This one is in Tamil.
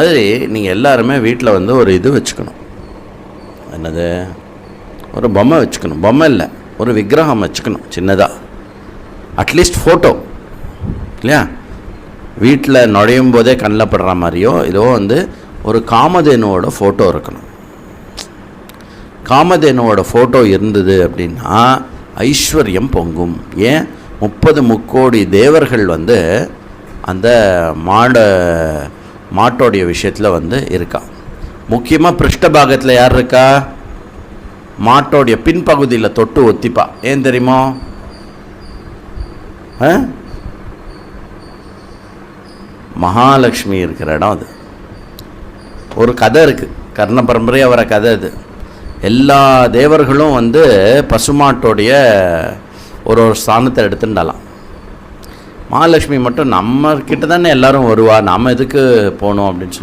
அது நீங்கள் எல்லாருமே வீட்டில் வந்து ஒரு இது வச்சுக்கணும். என்னது? ஒரு பொம்மை வச்சுக்கணும். பொம்மை இல்லை, ஒரு விக்கிரகம் வச்சுக்கணும் சின்னதாக. அட்லீஸ்ட் ஃபோட்டோ இல்லையா? வீட்டில் நுழையும் போதே கண்ணில் படுற மாதிரியோ ஏதோ வந்து ஒரு காமதேனுவோட ஃபோட்டோ இருக்கணும். காமதேனுவோட ஃபோட்டோ இருந்தது அப்படின்னா ஐஸ்வர்யம் பொங்கும். ஏன்? 30 முக்கோடி தேவர்கள் வந்து அந்த மாட்டோடைய விஷயத்தில் வந்து இருக்கா. முக்கியமாக பிருஷ்டபாகத்தில் யார் இருக்கா? மாட்டோடைய பின்பகுதியில் தொட்டு ஒத்திப்பா. ஏன் தெரியுமோ? மகாலட்சுமி இருக்கிற இடம் அது. ஒரு கதை இருக்குது, கர்ண பரம்பரையாக வர கதை அது. எல்லா தேவர்களும் வந்து பசுமாட்டோடைய ஒரு ஸ்தானத்தை எடுத்துட்டாலாம். மகாலட்சுமி மட்டும் நம்ம கிட்ட தானே எல்லோரும் வருவா, நம்ம எதுக்கு போகணும் அப்படின்னு சொல்லி